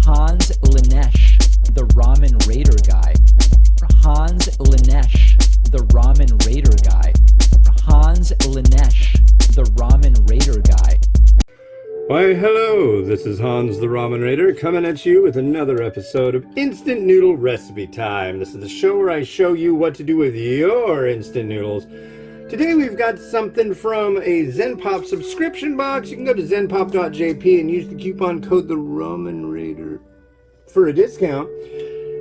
Hans Lanesh, the Ramen Raider guy. Hans Lanesh, the Ramen Raider guy. Hans Lanesh, the Ramen Raider guy. Why, hello, this is Hans the Ramen Raider coming at you with another episode of Instant Noodle Recipe Time. This is the show where I show you what to do with your instant noodles. Today we've got something from a Zenpop subscription box. You can go to zenpop.jp and use the coupon code The Ramen Raider for a discount.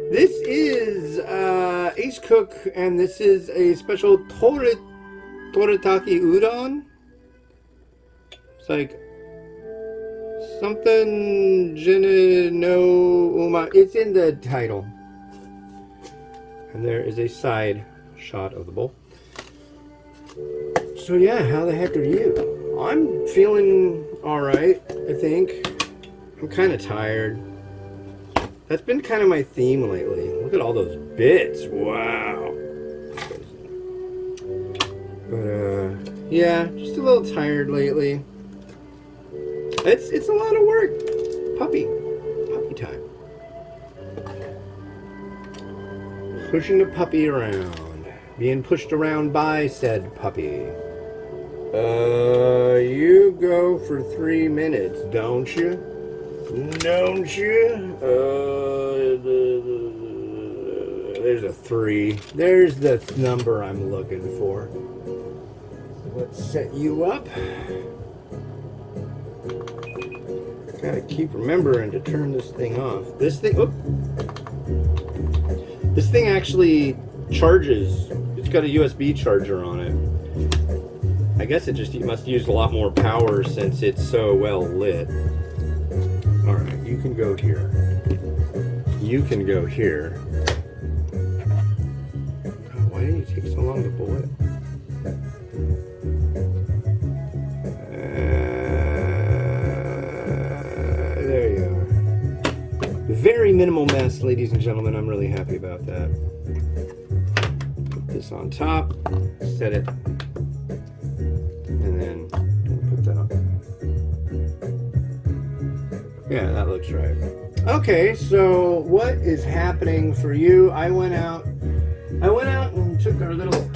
This is Acecook, and this is a special Toritaki Udon. It's like something Gennenn, no Umami. It's in the title. And there is a side shot of the bowl. So yeah, how the heck are you? I'm feeling alright, I think. I'm kind of tired. That's been kind of my theme lately. Look at all those bits. Wow. But yeah, just a little tired lately. It's a lot of work. Puppy time. Pushing the puppy around. Being pushed around by said puppy. You go for 3 minutes, don't you? Don't you? There's a 3. There's the number I'm looking for. Let's set you up. Gotta keep remembering to turn this thing off. This thing actually charges. It's got a USB charger on it. I guess it must use a lot more power since it's so well lit. Alright, you can go here. You can go here. God, why did you take so long to pull it? There you are. Very minimal mess, ladies and gentlemen. I'm really happy about that. Put this on top. Set it. And then put that on. Yeah, that looks right. Okay, so what is happening for you? I went out and took our little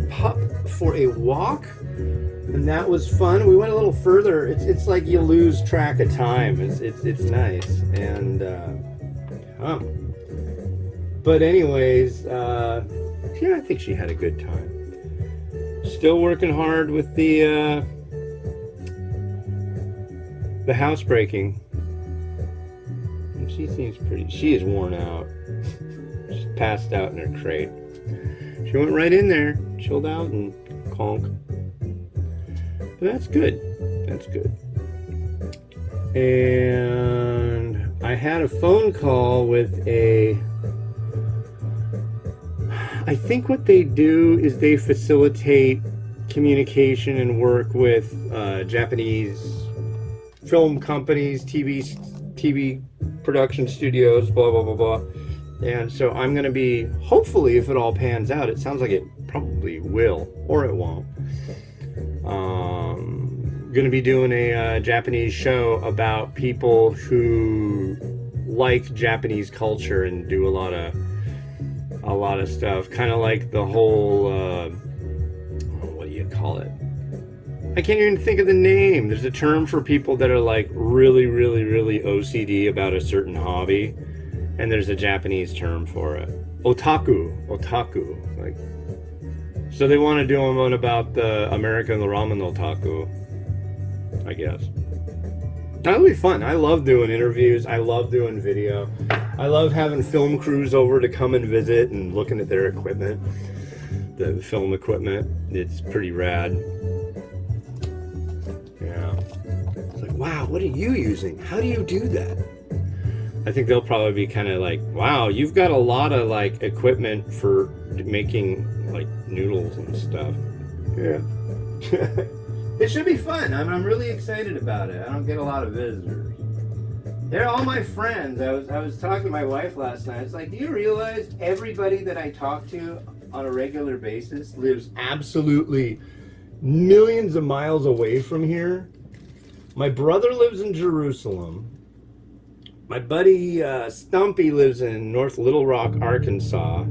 pup for a walk, and that was fun. We went a little further. It's like you lose track of time. It's nice, and but anyways, yeah, I think she had a good time. Still working hard with the housebreaking. And she seems she is worn out. She's passed out in her crate. She went right in there, chilled out, and conk. But that's good. That's good. And I had a phone call with I think what they do is they facilitate communication and work with Japanese film companies, TV production studios, blah, blah, blah, blah. And so I'm going to be, hopefully, if it all pans out, it sounds like it probably will, or it won't. Going to be doing a Japanese show about people who like Japanese culture and do a lot of stuff, kind of like the whole what do you call it? I can't even think of the name. There's a term for people that are like really, really, really OCD about a certain hobby, and there's a Japanese term for it. Otaku. Like, so they want to do one about the American ramen otaku, I guess. That'll be fun. I love doing interviews. I love doing video. I love having film crews over to come and visit and looking at their equipment, the film equipment. It's pretty rad. Yeah. It's like, wow, what are you using? How do you do that? I think they'll probably be kind of like, wow, you've got a lot of like equipment for making like noodles and stuff. Yeah. It should be fun. I'm really excited about it. I don't get a lot of visitors. They're all my friends. I was talking to my wife last night. It's like, do you realize everybody that I talk to on a regular basis lives absolutely millions of miles away from here? My brother lives in Jerusalem. My buddy Stumpy lives in North Little Rock, Arkansas.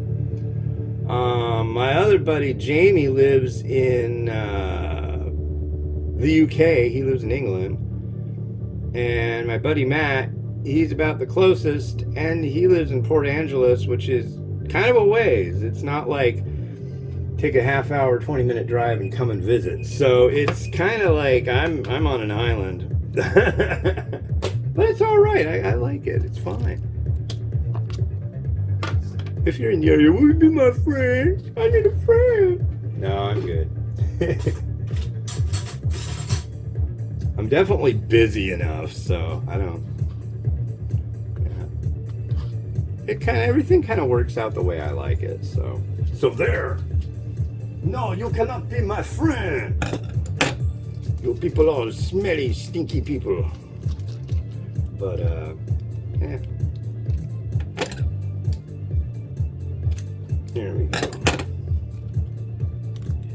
My other buddy Jamie lives in the UK. He lives in England. And my buddy Matt, he's about the closest, and he lives in Port Angeles, which is kind of a ways. It's not like take a half hour, 20-minute drive and come and visit. So it's kind of like I'm on an island. But it's all right. I like it. It's fine. If you're in the area, will you be my friend? I need a friend. No, I'm good. I'm definitely busy enough, so I don't. Yeah. Everything kind of works out the way I like it. So there. No, you cannot be my friend. You people are smelly, stinky people. But yeah. There we go.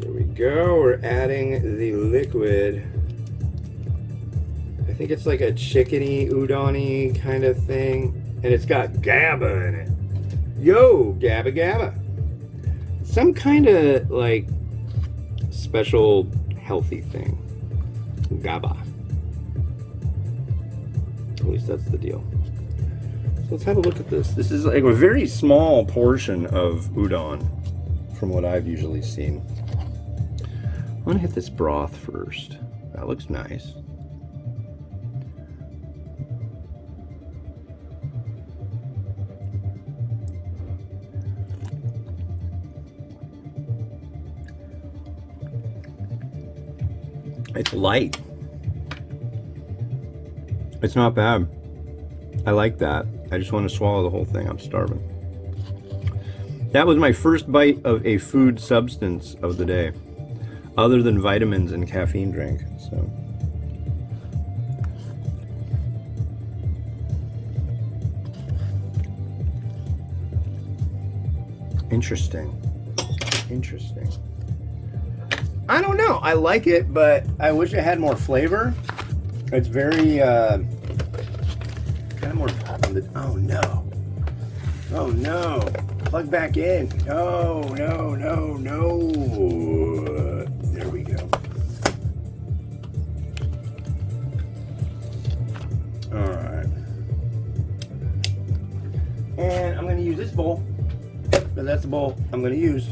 Here we go. We're adding the liquid. I think it's like a chickeny, udon-y kind of thing. And it's got GABA in it. Yo, GABA GABA. Some kind of like special healthy thing. GABA. At least that's the deal. So let's have a look at this. This is like a very small portion of udon from what I've usually seen. I'm gonna hit this broth first. That looks nice. It's light. It's not bad. I like that. I just want to swallow the whole thing. I'm starving. That was my first bite of a food substance of the day, other than vitamins and caffeine drink. So. Interesting. Interesting. I don't know. I like it, but I wish it had more flavor. It's very kind of more. Oh no! Oh no! Plug back in. No! No! No! No! There we go. All right. And I'm going to use this bowl. But that's the bowl I'm going to use.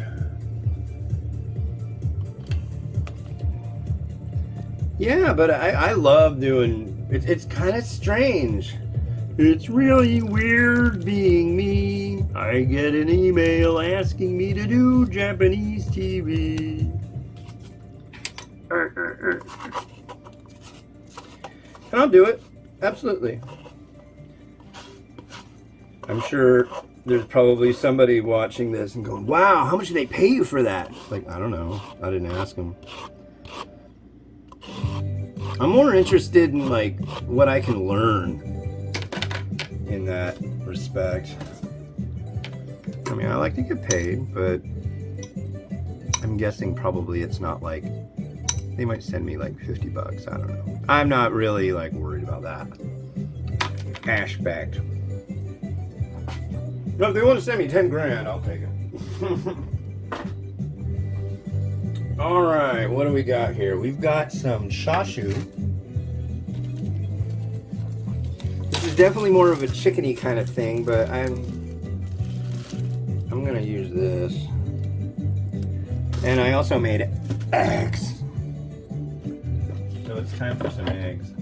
Yeah, but I love doing it. It's kind of strange. It's really weird being me. I get an email asking me to do Japanese TV. And I'll do it. Absolutely. I'm sure there's probably somebody watching this and going, wow, how much did they pay you for that? Like, I don't know. I didn't ask them. I'm more interested in like what I can learn in that respect. I mean, I like to get paid, but I'm guessing probably it's not like they might send me like $50. I don't know. I'm not really like worried about that aspect. But if they want to send me 10 grand, I'll take it. All right, what do we got here? We've got some chashu. This is definitely more of a chickeny kind of thing, but I'm gonna use this. And I also made eggs. So it's time for some eggs.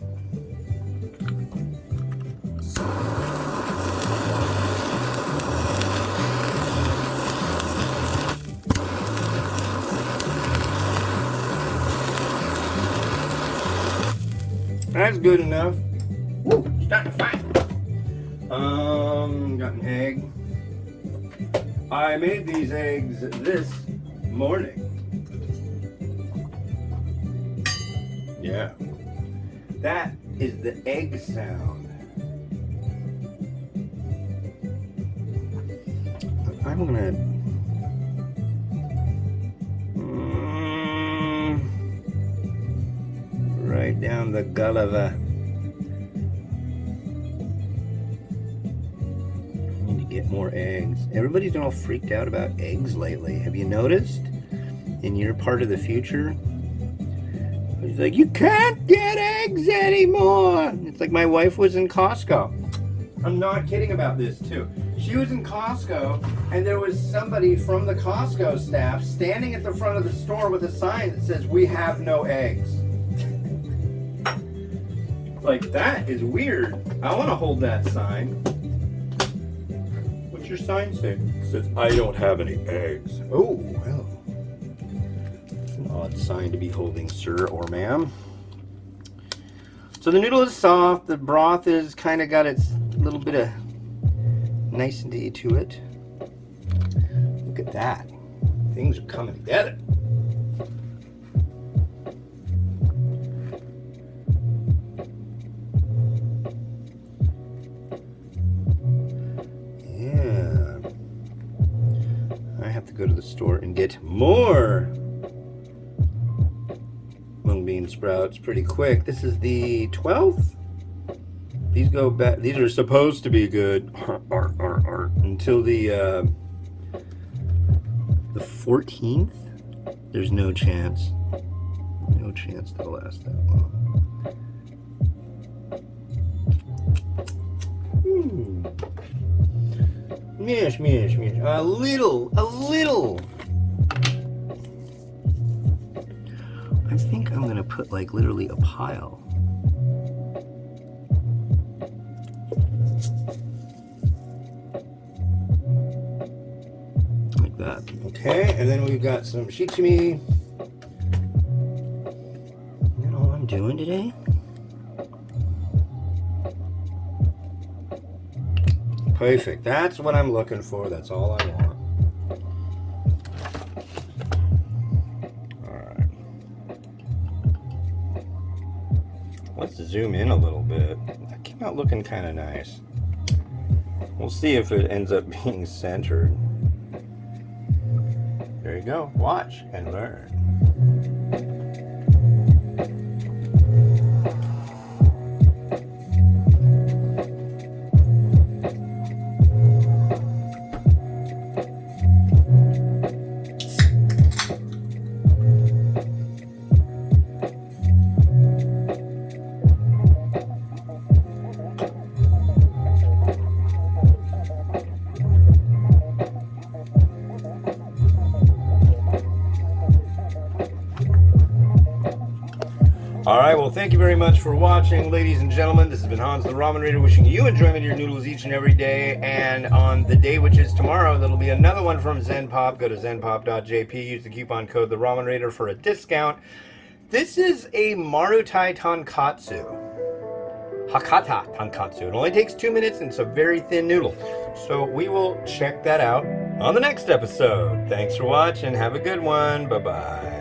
That's good enough. Woo, starting to fight. Got an egg. I made these eggs this morning. Yeah. That is the egg sound. I'm gonna right down the gulliver. get more eggs. Everybody's been all freaked out about eggs lately. Have you noticed? In your part of the future, it's like, you can't get eggs anymore. It's like my wife was in Costco. I'm not kidding about this too. She was in Costco, and there was somebody from the Costco staff standing at the front of the store with a sign that says, "We have no eggs." Like, that is weird. I want to hold that sign. What's your sign say? It says, "I don't have any eggs." Oh, well. It's an odd sign to be holding, sir or ma'am. So the noodle is soft. The broth is kind of got its little bit of nicety to it. Look at that. Things are coming together. Yeah. I have to go to the store and get more mung bean sprouts pretty quick. This is the 12th. These go back. These are supposed to be good until the 14th. There's no chance. No chance they'll last that long. Yes. A little. I think I'm gonna put like literally a pile. Like that. Okay, and then we've got some shichimi. Is that all I'm doing today? Perfect. That's what I'm looking for. That's all I want. Alright. Let's zoom in a little bit. That came out looking kind of nice. We'll see if it ends up being centered. There you go. Watch and learn. Alright, well, thank you very much for watching, ladies and gentlemen. This has been Hans the Ramen Raider, wishing you enjoyment of your noodles each and every day. And on the day, which is tomorrow, there'll be another one from Zen Pop. Go to zenpop.jp, use the coupon code the Ramen Raider for a discount. This is a Marutai Tonkatsu. Hakata Tonkatsu. It only takes 2 minutes, and it's a very thin noodle. So we will check that out on the next episode. Thanks for watching. Have a good one. Bye-bye.